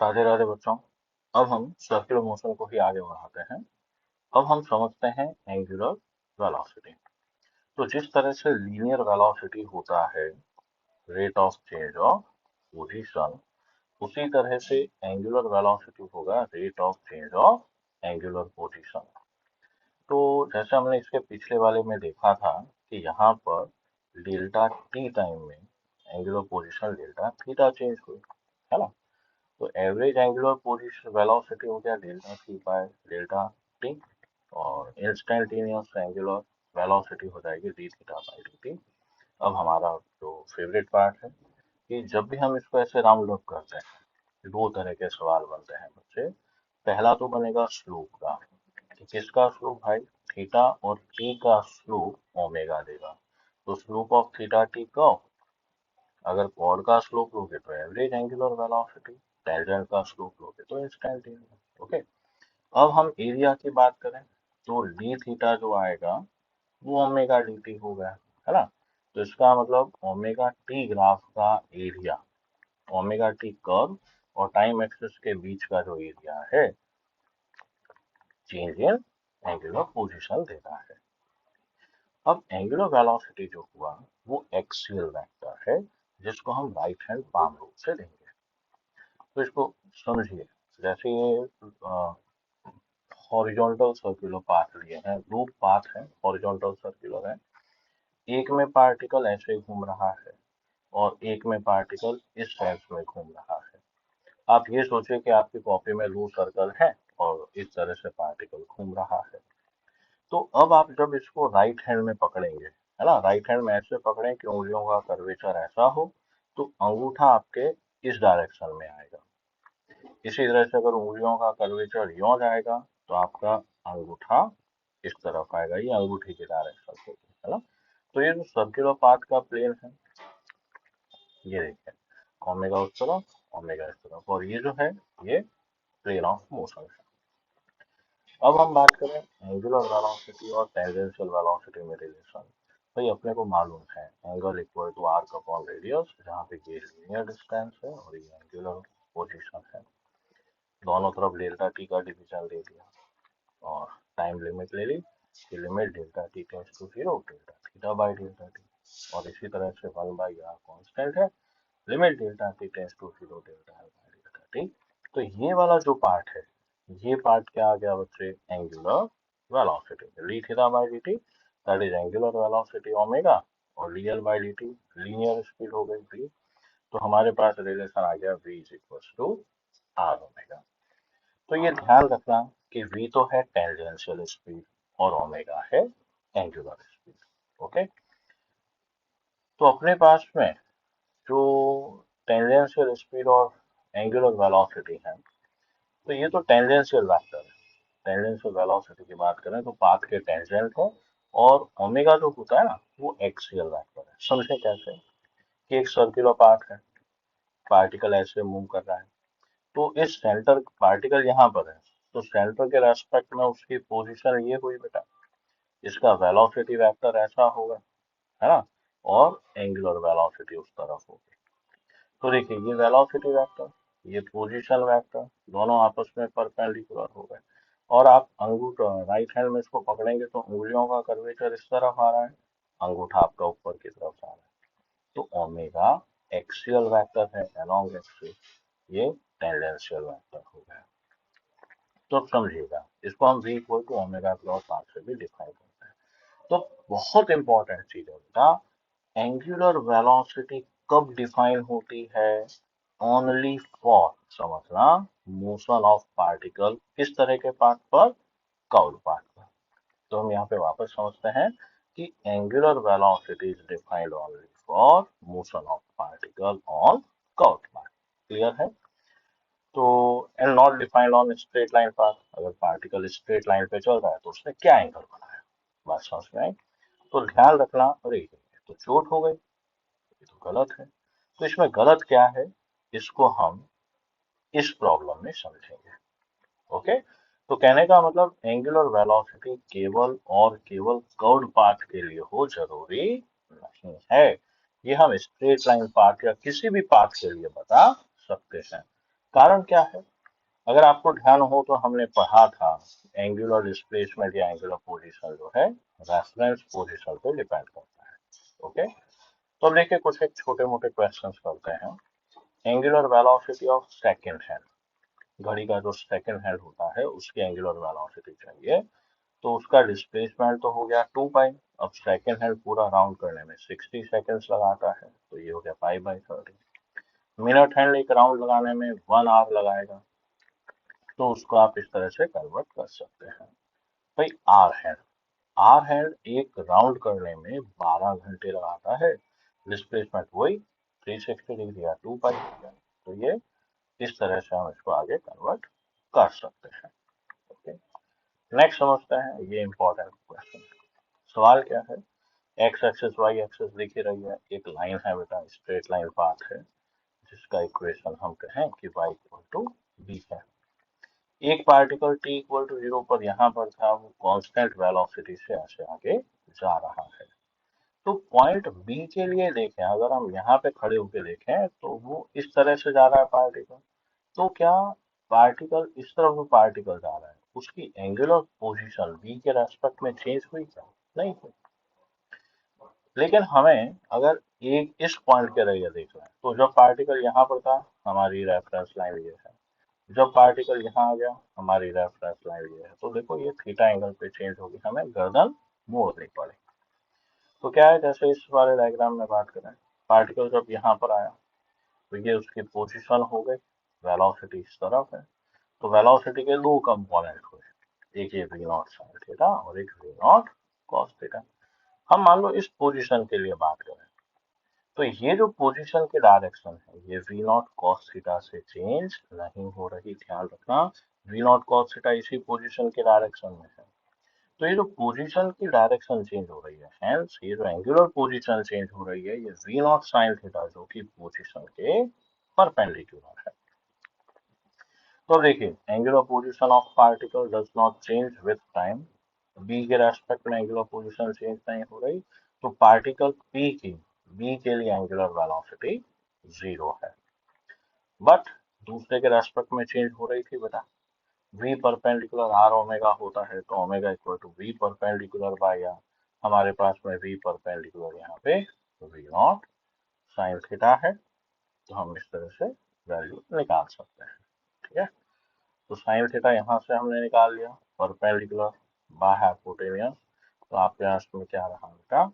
राधे राधे बच्चों। अब हम सर्कुलर मोशन को ही आगे बढ़ाते हैं। अब हम समझते हैं एंगुलर वेलोसिटी। तो जिस तरह से लीनियर वेलोसिटी होता है rate of change of position, उसी तरह से एंगुलर वेलोसिटी होगा rate of change of angular position. तो जैसे हमने इसके पिछले वाले में देखा था कि यहाँ पर डेल्टा टी टाइम में angular position delta theta change हुई, है ना। तो एवरेज एंगुलर पोजीशन वेलोसिटी हो गया delta T bye delta t, और इंस्टेंटेनियस एंगुलर वेलोसिटी हो जाएगी D theta by d T. अब हमारा जो फेवरेट पार्ट है कि जब भी हम इसको ऐसे राउंड अप करते हैं, दो तरह के सवाल बनते हैं बच्चे। पहला तो बनेगा स्लोप का, कि किसका स्लोप भाई, थीटा और टी का स्लोप ओमेगा देगा। तो स्लोप ऑफ थीटा टी का, अगर कॉर्ड का स्लोप लोगे तो एवरेज एंगुलर वेलोसिटी, टेंजेंट का स्लोप लोगे तो इंस्टेंटेनियस। ओके। अब हम एरिया की बात करें तो डी थीटा जो आएगा वो ओमेगा डी टी होगा, है ना। तो इसका मतलब ओमेगा टी ग्राफ का एरिया, ओमेगा टी कर्व और टाइम एक्सिस के बीच का जो एरिया है, चेंज इन एंगुलर पोजीशन देता है। अब एंगुलर वेलोसिटी जो हुआ वो एक्सियल वेक्टर है, जिसको हम राइट हैंड पाम रूल से लेंगे। तो इसको समझिए, जैसे ये हॉरिजॉन्टल सर्कुलर पाथ लिए हैं, दो पाथ हैं हॉरिजॉन्टल सर्कुलर है। एक में पार्टिकल ऐसे घूम रहा है और एक में पार्टिकल इस सेंस में घूम रहा है। आप ये सोचिए कि आपकी कॉपी में दो सर्कल है और इस तरह से पार्टिकल घूम रहा है। तो अब आप जब इसको राइट हैंड में पकड़ेंगे, है ना, राइट हैंड में ऐसे पकड़ें कि उंगलियों का कर्वेचर ऐसा हो, तो अंगूठा आपके इस डायरेक्शन में आएगा। इसी तरह से अगर उंगलियों का कर्वेचर यूं जाएगा तो आपका अंगूठा इस तरफ आएगा, ये अंगूठी की डायरेक्शन होगी, है ना। तो ये जो सर्कुलर पाथ का प्लेन है, ये देखिए, ओमेगा उस तरफ, ओमेगा इस तरफ, और ये जो है ये प्लेन ऑफ मोशन है। अब हम बात करें एंगुलर वेलोसिटी और टेंजेंशियल वेलोसिटी में रिलेशन। भाई अपने को मालूम है angle equal to arc upon radius, जहाँ पे ये लीनियर डिस्टेंस है और ये एंगुलर पोजीशन है। दोनों तरफ डेल्टा टी का डिवीजन ले लिया और टाइम लिमिट ले ली कि limit delta t tends to zero delta theta by delta t, और इसी तरह से 1/r कांस्टेंट है, limit delta t tends to zero delta by delta t. तो ये वाला जो पार्ट है, ये पार्ट क्या आ गया बच्चे, angular velocity d theta by d t, that is angular velocity omega, और dl by d t linear speed हो गई v। तो हमारे पास रिलेशन आ गया v is equal to r omega. तो ये ध्यान रखना कि v तो है टेंजेंशियल स्पीड और ओमेगा है एंगुलर स्पीड। ओके। तो अपने पास में जो टेंजेंशियल स्पीड और एंगुलर वेलोसिटी है, तो ये तो टेंजेंशियल वेक्टर है। टेंजेंशियल वेलोसिटी की बात करें तो पाथ के टेंजेंट है, और ओमेगा जो होता है ना वो एक्सियल वेक्टर है। समझे कैसे, कि एक सर्कुलर पाथ है, पार्टिकल ऐसे मूव कर रहा है, तो इस सेंटर पार्टिकल यहाँ पर है, तो सेंटर के रेस्पेक्ट में उसकी पोजीशन ये हुई बेटा, इसका वेलोसिटी वेक्टर ऐसा होगा, है ना, और एंगुलर वेलोसिटी उस तरफ होगी। तो देखिए ये वेलोसिटी वेक्टर, ये पोजीशन वेक्टर, दोनों आपस में परपेंडिकुलर हो गए। और आप अंगूठा राइट हैंड में इसको पकड़ेंगे तो उंगलियों का कर्वेचर इस तरफ आ रहा है, अंगूठा आपका ऊपर की तरफ आ रहा है। तो ओमेगा एक्सियल वेक्टर है अलोंग एक्सिस, ये टेंजेंशियल वेक्टर हो गया। तो अब समझिएगा, इसको हम v equal to omega cross r से भी डिफाइन करते हैं। तो बहुत इंपॉर्टेंट चीज है बेटा, एंगुलर वेलोसिटी कब डिफाइन होती है, ओनली फॉर, समझना, मोशन ऑफ पार्टिकल किस तरह के पाथ पर, कर्व्ड पाथ पर। तो हम यहाँ पे वापस समझते हैं कि angular velocity is defined only for motion of particle on curved path. Clear है। तो and not defined on straight line path, अगर पार्टिकल स्ट्रेट लाइन पे चल रहा है तो उसने क्या एंगल बनाया, बात समझ में आई। तो ध्यान रखना, अरे ये तो चोट हो गई, ये तो गलत है। तो इसमें गलत क्या है, इसको हम इस प्रॉब्लम में समझेंगे। ओके। तो कहने का मतलब एंगुलर वेलोसिटी केवल और केवल कर्व्ड पाथ के लिए हो जरूरी नहीं है, ये हम स्ट्रेट लाइन पाथ या किसी भी पाथ के लिए बता सकते हैं। कारण क्या है? अगर आपको ध्यान हो तो हमने पढ़ा था एंगुलर डिस्प्लेसमेंट या एंगुलर पोजीशन जो है रेफरेंस पोजीशन पे डिपेंड करता है। ओके, तो अब देखिए कुछ एक छोटे मोटे क्वेश्चंस करते हैं। Angular velocity of second hand, घड़ी का जो सेकंड हैंड होता है उसकी एंगुलर वेलोसिटी चाहिए। तो उसका डिस्प्लेसमेंट तो हो गया 2 पाई। अब सेकंड हैंड पूरा राउंड करने में 60 सेकंड्स लगाता है, तो ये हो गया पाई/30। मिनट हैंड एक राउंड लगाने में 1 आवर लगाएगा, तो उसको आप इस तरह से कन्वर्ट कर सकते हैं। भाई आर हैंड एक राउंड करने में 12 घंटे लगाता है, डिस्प्लेसमेंट वही 360 डिग्री या 2 पाई। तो ये इस तरह से हम इसको आगे कन्वर्ट कर सकते हैं। ओके, नेक्स्ट समझते हैं, ये इंपॉर्टेंट क्वेश्चन। सवाल क्या है? एक्स एक्सिस वाई एक्सिस दिख ही रही है, एक लाइन है बेटा, स्ट्रेट लाइन पाथ है, जिसका इक्वेशन हम कहें कि y इक्वल टू बी है। एक पार्टिकल t इक्वल टू 0 पर यहाँ पर था, वो कांस्टेंट वेलोसिटी से ऐसे आगे जा रहा है। तो पॉइंट बी के लिए देखें, अगर हम यहाँ पे खड़े होकर देखें तो वो इस तरह से जा रहा है पार्टिकल। तो क्या पार्टिकल इस तरफ जो पार्टिकल जा रहा है उसकी एंगुलर पोजीशन बी के रेस्पेक्ट में चेंज हुई क्या? नहीं हुई। लेकिन हमें अगर एक इस पॉइंट के रहिए देखना है, तो जब पार्टिकल यहाँ पर था हमारी रेफरेंस लाइन ये है, जब पार्टिकल यहाँ आ गया हमारी रेफरेंस लाइन ये है, तो देखो ये थीटा एंगल पे चेंज होगी, हमें गर्दन मोड़नी पड़ेगी। तो क्या है, जैसे इस वाले डायग्राम में बात करें, पार्टिकल जब यहाँ पर आया तो ये उसकी पोजीशन हो गई, वेलोसिटी इस तरफ है। तो वेलोसिटी के दो कंपोनेंट हुए, एक ये वी नॉट साइन थीटा और एक वी नॉट कॉस थीटा। हम मान लो इस पोजीशन के लिए बात करें, तो ये जो पोजीशन की डायरेक्शन है ये वी नॉट कॉस थीटा से चेंज नहीं हो रही, ध्यान रखना। वी नॉट कॉस थीटा इसी पोजीशन की डायरेक्शन में है। तो ये जो पोजीशन की डायरेक्शन चेंज हो रही है, हेंस ये जो एंगुलर पोजीशन चेंज हो रही है, ये वी नॉट साइन थीटा जो कि पोजीशन के परपेंडिकुलर है। तो देखिए angular position of particle does not change with time, बी के रेस्पेक्ट में एंगुलर पोजीशन चेंज नहीं हो रही, तो पार्टिकल पी की बी के लिए एंगुलर वेलोसिटी 0 है। बट दूसरे के रेस्पेक्ट में चेंज हो रही थी बेटा, v परपेंडिकुलर आर ओमेगा होता है, तो omega equal to v perpendicular by r. हमारे पास में v परपेंडिकुलर यहाँ पे v नॉट साइन थीटा है, तो हम इस तरह से वैल्यू निकाल सकते हैं। ठीक है, तो साइन थीटा यहाँ से हमने निकाल लिया, परपेंडिकुलर बाय हाइपोटेनियस, तो आपके पास में क्या रहा बेटा,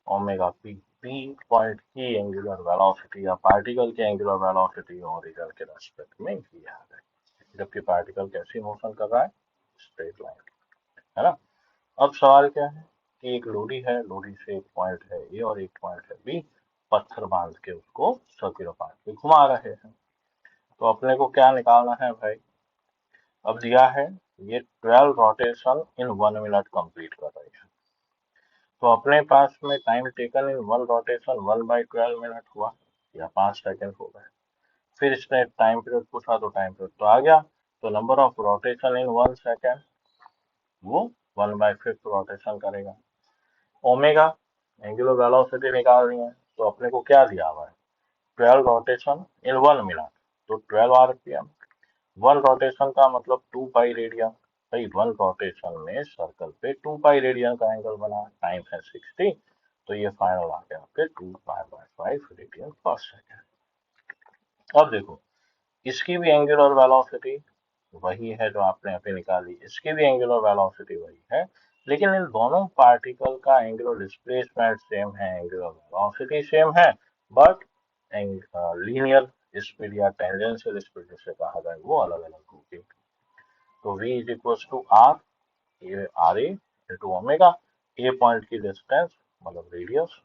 ओमेगा पी, पी पॉइंट की एंगुलर वेलोसिटी या पार्टिकल की एंगुलर वेलोसिटी ओरिजिन के रेस्पेक्ट में ही आ गई, जबकि पार्टिकल कैसी मोशन कर रहा है, स्ट्रेट लाइन, है ना। अब सवाल क्या है कि एक लोडी है, लोडी से एक पॉइंट है ए और एक पॉइंट है बी, पत्थर बांध के उसको सर्कुलर पाथ पे घुमा रहे हैं। तो अपने को क्या निकालना है भाई? अब दिया है ये 12 रोटेशन इन 1 मिनट कंप्लीट कर रही है, तो अपने पास में time taken in 1 rotation 1/12 minute हुआ या 5 सेकंड हो गए। फिर इसने टाइम पीरियड पूछा, तो टाइम पीरियड तो आ गया, तो number of rotation in 1 second वो 1/5 रोटेशन करेगा। ओमेगा एंगुलर वेलोसिटी निकालनी है, तो अपने को क्या दिया हुआ है, 12 रोटेशन इन 1 मिनट, तो 12 आरपीएम। 1 रोटेशन का मतलब 2 पाई रेडियन, भाई 1 रोटेशन में सर्कल पे 2 पाई रेडियन का एंगल बना, टाइम है 60, तो ये फाइनल आ गया आपके 2 पाई/5 रेडियन पर सेकेंड। अब देखो इसकी भी एंगुलर वेलोसिटी वही है जो आपने अभी निकाली, इसकी भी एंगुलर वेलोसिटी वही है, लेकिन इन दोनों पार्टिकल का एंगुलर डिस्प्लेसमेंट सेम है, एंगुलर वेलोसिटी सेम है, बट लीनियर स्पीड या टेंजेंशियल स्पीड जिसे कहा जाए वो अलग अलग होगी। तो v is equal to r, ये r A into omega, A point की डिस्टेंस मतलब रेडियस,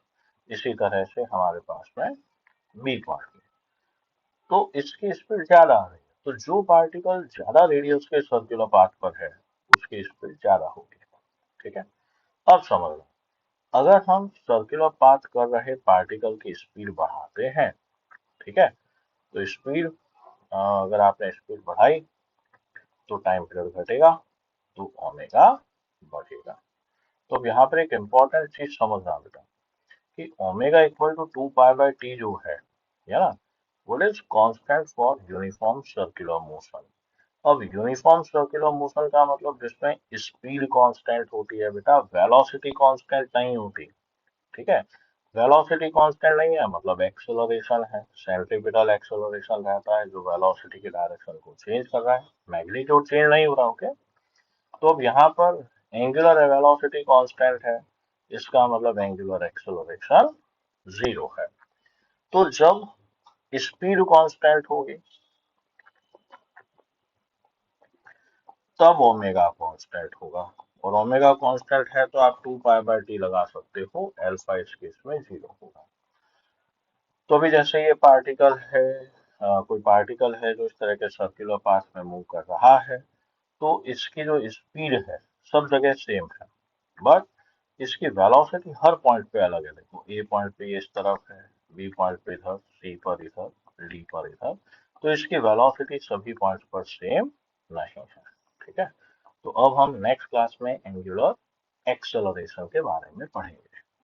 इसी तरह से हमारे पास में बी पॉइंट, तो इसकी स्पीड ज्यादा आ रही है, तो जो पार्टिकल ज्यादा रेडियस के सर्कुलर पाथ पर है उसकी स्पीड ज्यादा होगी। ठीक है, अब समझ लो, अगर हम सर्कुलर पाथ कर रहे पार्टिकल की स्पीड बढ़ाते हैं, ठीक है, तो स्पीड अगर आपने स्पीड बढ़ाई तो टाइम पीरियड घटेगा, तो ओमेगा बढ़ेगा। तो अब यहाँ पर एक इंपॉर्टेंट चीज समझना बेटा, कि omega equal to 2 pi by t जो है ना, what is constant for uniform circular motion. अब यूनिफॉर्म सर्कुलर मोशन का मतलब जिसमें स्पीड कांस्टेंट होती है बेटा, वेलोसिटी कांस्टेंट नहीं होती। ठीक है, वेलोसिटी कांस्टेंट नहीं है मतलब एक्सेलरेशन है, सेंट्रीपिटल एक्सेलरेशन रहता है जो वेलोसिटी की डायरेक्शन को चेंज कर रहा है, मैग्नीट्यूड चेंज नहीं हो रहा। ओके, तो अब यहाँ पर एंगुलर वेलोसिटी कांस्टेंट है, इसका मतलब एंगुलर एक्सेलरेशन जीरो है। तो जब स्पीड कांस्टेंट होगी तब ओमेगा कांस्टेंट होगा, और ओमेगा कांस्टेंट है तो आप 2 पाई बाय टी लगा सकते हो, अल्फा इस केस में जीरो होगा। तो अभी जैसे ये पार्टिकल है, कोई पार्टिकल है जो इस तरह के सर्कुलर पाथ में मूव कर रहा है, तो इसकी जो स्पीड है सब जगह सेम है, बट इसकी वेलोसिटी हर पॉइंट पे अलग है। देखो ए पॉइंट पे ये इस तरफ है, बी पॉइंट पे इधर, सी पर इधर, डी पर इधर, तो इसकी वेलोसिटी सभी पॉइंट्स पर सेम नहीं है। ठीक है, तो अब हम नेक्स्ट क्लास में एंगुलर एक्सेलरेशन के बारे में पढ़ेंगे।